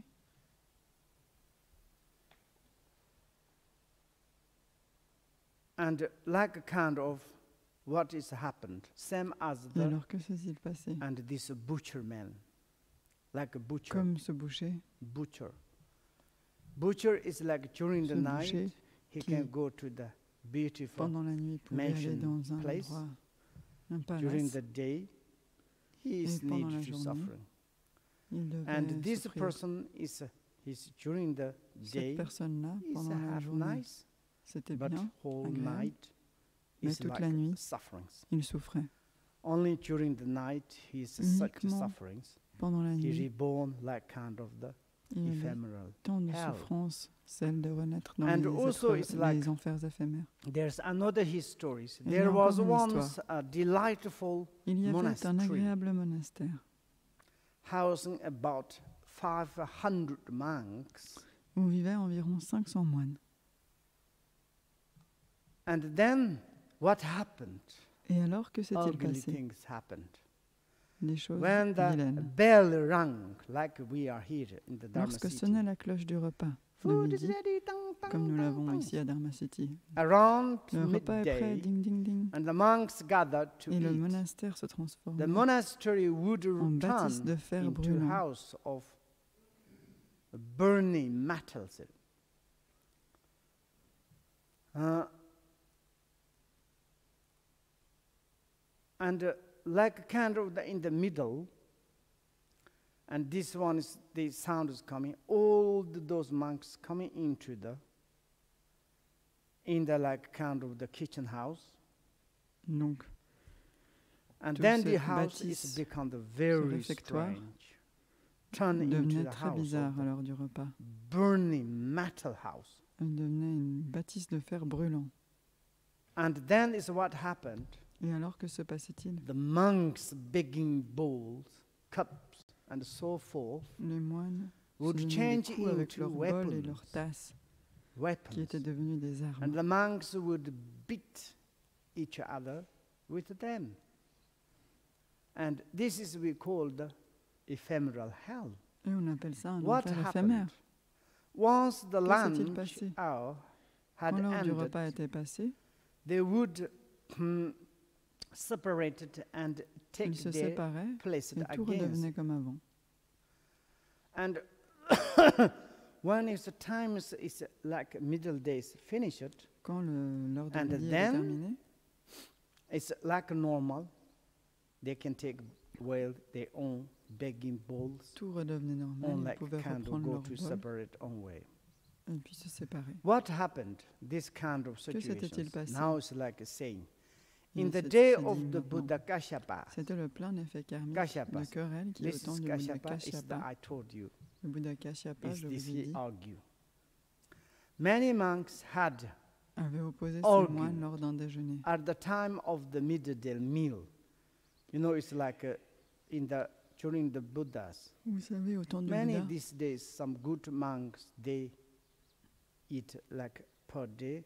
And like a kind of what has happened, same as the alors que s'est-il passé? And this butcher man, like a butcher. Comme ce boucher. Butcher. Butcher is like during the night, he can go to the beautiful pendant la nuit, pouvait aller dans un endroit, un palace. During the day, he is need to suffering. And this person is during the day, cette personne-là, pendant la journée, nice, c'était bien, agréable, mais toute la nuit, il souffrait. Only during the night he is such sufferings. Pendant la nuit, he reborn like kind of the ephemeral tant de souffrance, celle de renaître dans les enfers éphémères. There's another history. There was once a delightful il y avait un agréable monastère housing about 500 monks. Où vivaient environ 500 moines. And then what happened? Et alors, que s'est-il passé? Things happened. Des choses When the vilaines. bell rang, like we are here in the Dharma Lorsque City. Sonnait la cloche du repas de midi, comme nous l'avons ici à Dharma City. Around le repas est prêt, ding ding ding. And the monks gathered to et eat. Le monastère se transforme the monastery would en bâtisse de fer into brûlant. A house of burning metals. And like kind of in the middle, and this one is the sound is coming. All those monks coming into in the like kind of the kitchen house. Donc, and then the house is become very strange. Turn into the house bizarre à l'heure du repas. Burning metal house. Elle devenait une bâtisse de fer brûlant. And then is what happened. Et alors, que se passait-il? The monks begging bowls, cups, and so forth. Les moines would change avec leurs weapons, bols et leurs tasses, weapons, qui étaient devenus des armes. And the monks would beat each other with them. And this is we call the ephemeral hell. Et on appelle ça un what enfer éphémère. Once the lunch hour had ended, du repas était passé, they would separate it and take se their place et tout redevenait comme avant. And when it's the time is like middle days finished, quand l'heure de midi est terminée, it's like normal. They can take their own begging bowls. Tout redevenait normal. Ils pouvaient reprendre leur bol separate own way. Et puis se séparer. What happened? This kind of situation. Que s'était-il passé? Now it's like a saying. In the day of the Buddha Kashyapa, c'était le plein effet karmique de querelle qui, au temps du Bouddha Kashyapa, le Bouddha Kashyapa, je vous ai dit, many monks avaient opposé ces moines lors d'un déjeuner. At the time of the midday meal, you know, it's like during the Buddhas. Vous savez, au temps du Many Bouddha, these days, some good monks they eat like per day.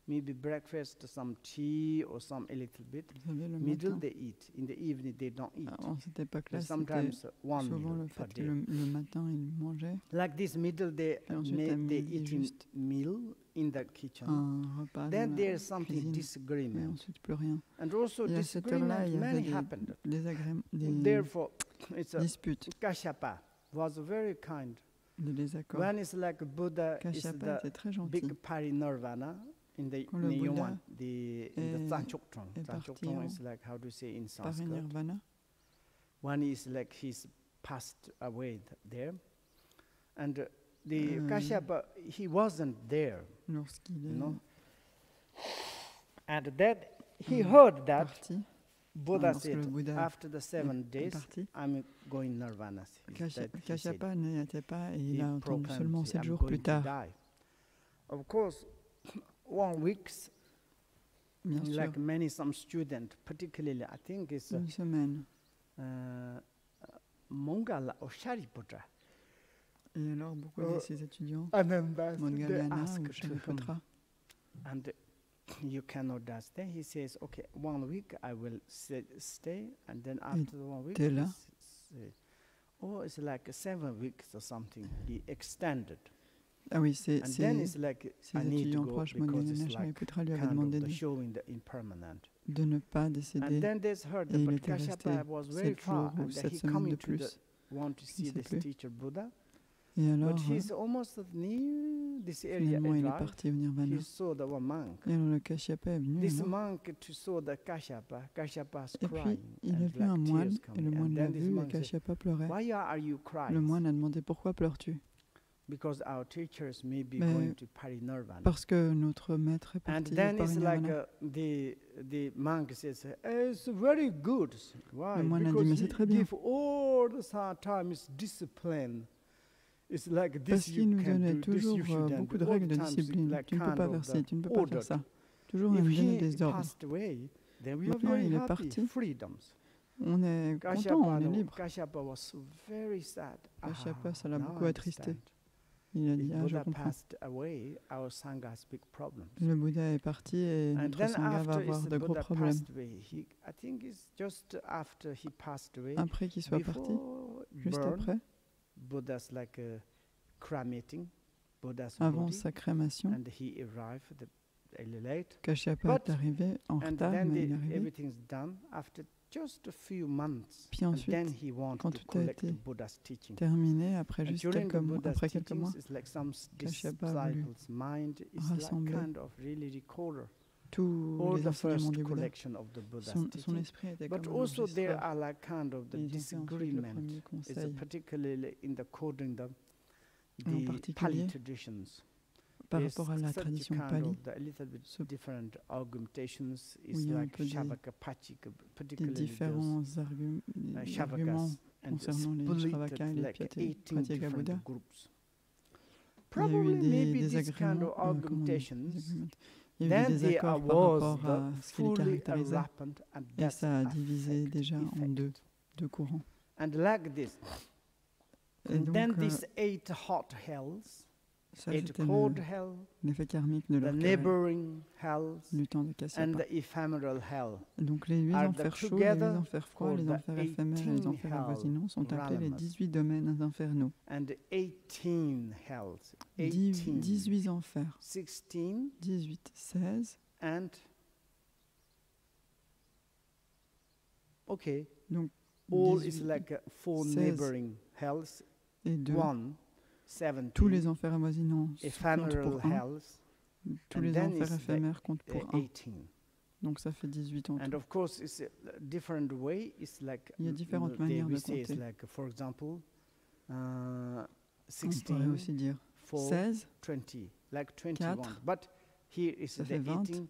Maybe breakfast, some tea or some a little bit. Middle they eat. In the evening they don't eat. Cette époque-là, sometimes one souvent meal le fait per que day. le matin ils mangeaient. Like this middle they eat meal in the kitchen. Un repas then dans la there's something cuisine, disagreement. Et ensuite plus rien. And also et à cette heure-là, il y avait Therefore, it's disputes. Kashyapa was very kind. Des désaccords. When it's like Buddha Kashyapa était très gentil. big parinirvana. In the Niyama, in the Zanchoktrong is like, how do you say in Sanskrit? One is like he's passed away there. And the Kashyapa, he wasn't there. Lorsqu'il est and that he heard that Buddha said, after the 7 days, I'm going nirvana. Kashyapa n'y était pas et il a entendu seulement 7 jours plus tard. Of course, 1 week, like many some students, particularly I think it's une semaine. Mongala or Shariputra. Et alors beaucoup de ses étudiants, Mongalana ou Shariputra, and you cannot stay. He says, okay, 1 week I will stay, and then after 1 week, it's like 7 weeks or something. He extended. Ah oui, ses étudiants proches, Mongalana Shariputra, lui avaient demandé de ne pas décéder. Et il était resté 7 jours ou 7 semaines de plus. Et alors, finalement, il est parti au Nirvana. Et alors, le Kashyapa est venu. Et puis, il a vu un moine, et le moine l'a vu, et Kashyapa pleurait. Le moine a demandé, pourquoi pleures-tu? Parce que notre maître est parti au Parinirvana. Le moine a dit, mais c'est très bien. Parce qu'il nous donnait toujours beaucoup de règles de discipline. Tu ne peux pas faire ci, tu ne peux pas faire ça. Toujours un donner des ordres. Maintenant, il est parti. On est content, on est libre. Kashyapa, ça l'a beaucoup attristé. Il a dit, je comprends. Le Bouddha est parti et notre Sangha va avoir de gros problèmes. Après qu'il soit parti, juste après, avant sa crémation, Kashyapa est arrivé en retard, mais il est arrivé. Puis ensuite, quand tout a été terminé, après quelques mois, Kashyapa a voulu rassembler tous les enseignements du Bouddha. Son esprit était comme un enregistreur. Et donc ensuite le premier conseil, en particulier, par rapport à la tradition Pali, où il y a un peu des différents arguments concernant les Shravakas et les Pratyeka Buddha. Il y a eu des désagréments, il y a eu des désaccords par rapport à ce qui les caractérisait, et ça a divisé déjà en deux courants. Et donc, ça, c'était l'effet karmique de leur carré, du temps de Kashyapa. Donc les 8 enfers chauds, les 8 enfers froids, les enfers éphémères et les enfers avoisinants sont appelés les 18 domaines infernaux. 18 enfers, 18, 16, donc 18, 16 et 2. Tous les enfers avoisinants comptent pour 1. Tous les enfers éphémères comptent pour 1. Donc ça fait 18 en tout. Il y a différentes manières de compter. On pourrait aussi dire 16, 4, ça fait 20.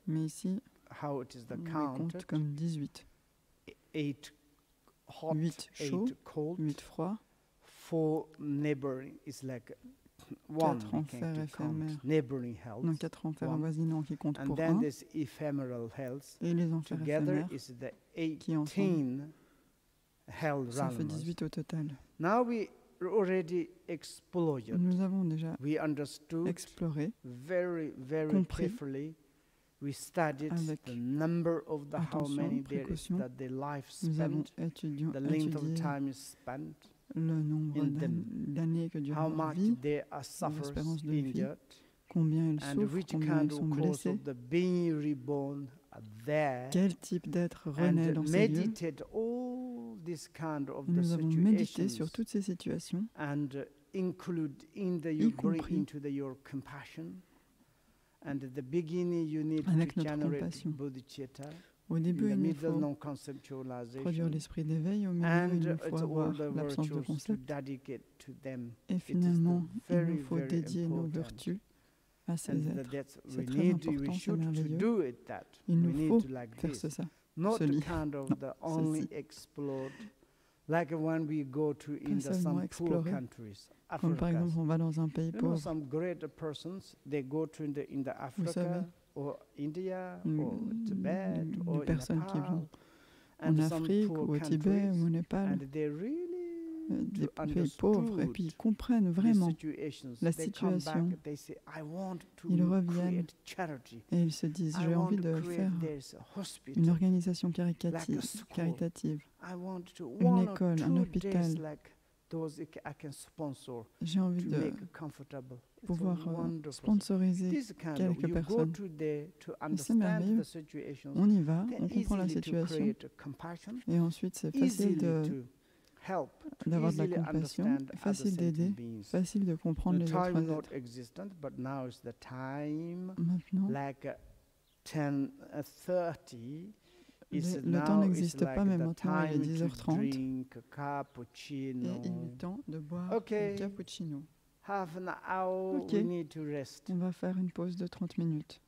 Mais ici, on compte comme 18. 8 chauds, 8 froids. 4 enfers éphémères, donc 4 enfers avoisinants qui comptent pour 1, et les enfers éphémères qui ensemble, ça fait 18 au total. Nous avons déjà exploré, compris, avec attention, précaution, nous avons étudié le nombre d'années que dure leur vie, l'espérance de vie, combien ils souffrent, combien ils sont blessés, quel type d'être renaît dans ces lieux. Nous avons médité sur toutes ces situations, y compris avec notre compassion. Au début, il nous faut produire l'esprit d'éveil. Au milieu, il nous faut avoir l'absence de concept. Et finalement, il nous faut dédier nos vertus à ces êtres. C'est très important, c'est merveilleux. Il nous faut faire ça. Ce lit. Non, ceci. Like when we go to in some poor countries, comme par exemple on va dans un pays pauvre. Some great persons, they go to in the Africa or India or Tibet or des personnes qui vont en Afrique ou au Tibet ou au Népal, des pays pauvres, et puis ils comprennent vraiment la situation. Ils reviennent et ils se disent, j'ai envie de faire une organisation caritative, une école, un hôpital. J'ai envie de pouvoir sponsoriser quelques personnes. C'est merveilleux. On y va, on comprend la situation, et ensuite c'est facile d'avoir de la compassion, facile d'aider, facile de comprendre les autres êtres. Maintenant, le temps n'existe pas, mais maintenant il est 10h30 et il est temps de boire un cappuccino. Ok, on va faire une pause de 30 minutes.